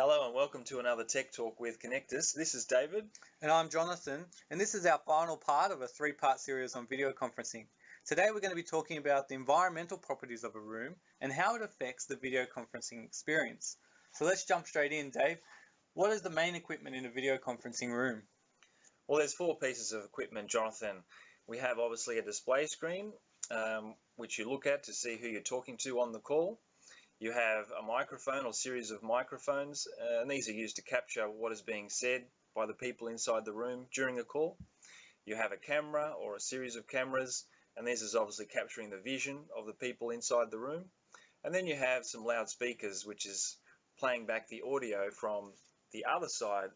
Hello and welcome to another Tech Talk with Konnectus. This is David. And I'm Jonathan, and this is our final part of a three-part series on video conferencing. Today we're going to be talking about the environmental properties of a room and how it affects the video conferencing experience. So let's jump straight in, Dave. What is the main equipment in a video conferencing room? Well, there's four pieces of equipment, Jonathan. We have obviously a display screen, which you look at to see who you're talking to on the call. You have a microphone or series of microphones, and these are used to capture what is being said by the people inside the room during a call. You have a camera or a series of cameras, and this is obviously capturing the vision of the people inside the room. And then you have some loudspeakers, which is playing back the audio from the other side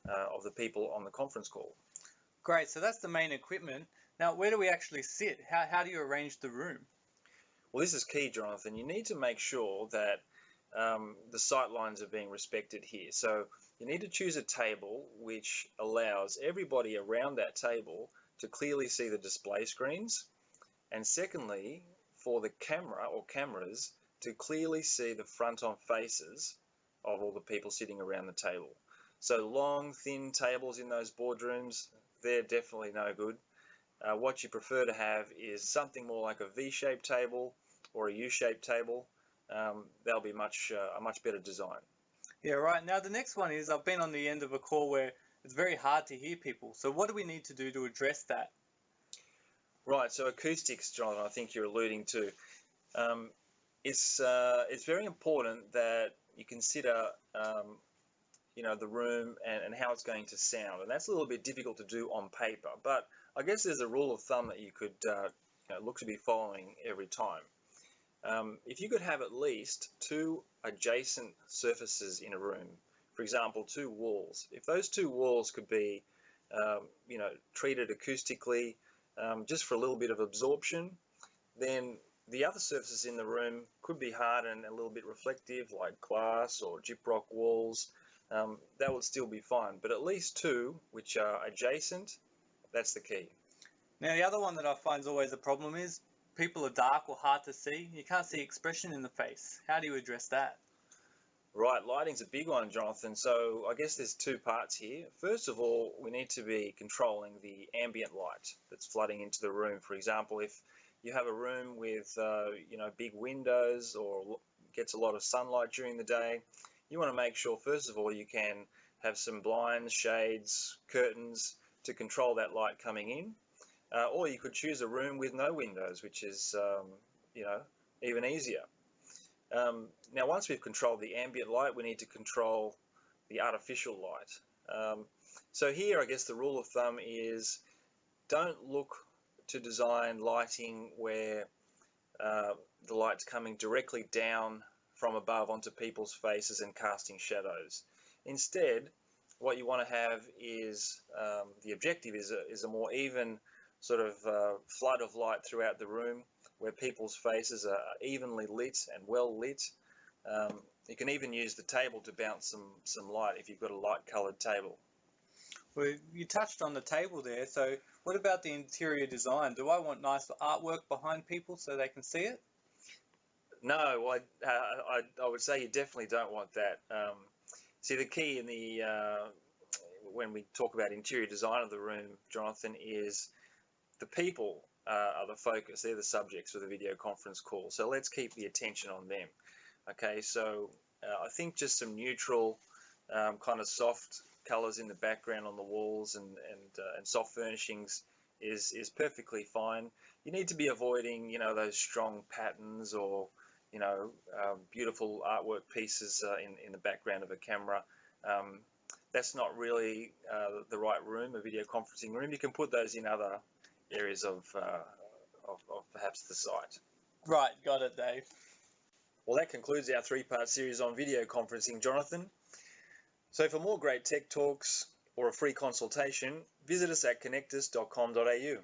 of the people on the conference call. Great, so that's the main equipment. Now, where do we actually sit? How do you arrange the room? Well, this is key, Jonathan. You need to make sure that the sight lines are being respected here. So you need to choose a table which allows everybody around that table to clearly see the display screens. And secondly, for the camera or cameras to clearly see the front-on faces of all the people sitting around the table. So long, thin tables in those boardrooms, they're definitely no good. What you prefer to have is something more like a V-shaped table or a U-shaped table. That'll be a much better design. Yeah, right. Now the next one is, I've been on the end of a call where it's very hard to hear people. So what do we need to do to address that? Right, so acoustics, John, I think you're alluding to. It's very important that you consider the room and how it's going to sound, and that's a little bit difficult to do on paper, but I guess there's a rule of thumb that you could look to be following every time. If you could have at least two adjacent surfaces in a room, for example, two walls, if those two walls could be treated acoustically just for a little bit of absorption, then the other surfaces in the room could be hard and a little bit reflective, like glass or gyprock walls. That would still be fine, but at least two which are adjacent, that's the key. Now the other one that I find is always a problem is people are dark or hard to see. You can't see expression in the face. How do you address that? Right, lighting's a big one, Jonathan. So I guess there's two parts here. First of all, we need to be controlling the ambient light that's flooding into the room. For example, if you have a room with big windows or gets a lot of sunlight during the day, you want to make sure, first of all, you can have some blinds, shades, curtains to control that light coming in. Or you could choose a room with no windows, which is, even easier. Now, once we've controlled the ambient light, we need to control the artificial light. So here, I guess the rule of thumb is don't look to design lighting where the light's coming directly down from above onto people's faces and casting shadows. Instead, what you want to have is the objective is a more even sort of flood of light throughout the room where people's faces are evenly lit and well lit. You can even use the table to bounce some light if you've got a light coloured table. Well, you touched on the table there, so what about the interior design? Do I want nice artwork behind people so they can see it? No, well, I would say you definitely don't want that. See, the key in when we talk about interior design of the room, Jonathan, is the people are the focus. They're the subjects for the video conference call. So let's keep the attention on them. Okay, so I think just some neutral kind of soft colors in the background on the walls and soft furnishings is perfectly fine. You need to be avoiding those strong patterns or beautiful artwork pieces in the background of a camera. That's not really the right room, a video conferencing room. You can put those in other areas of perhaps the site. Right, got it, Dave. Well, that concludes our three-part series on video conferencing, Jonathan. So for more great tech talks or a free consultation, visit us at konnectus.com.au.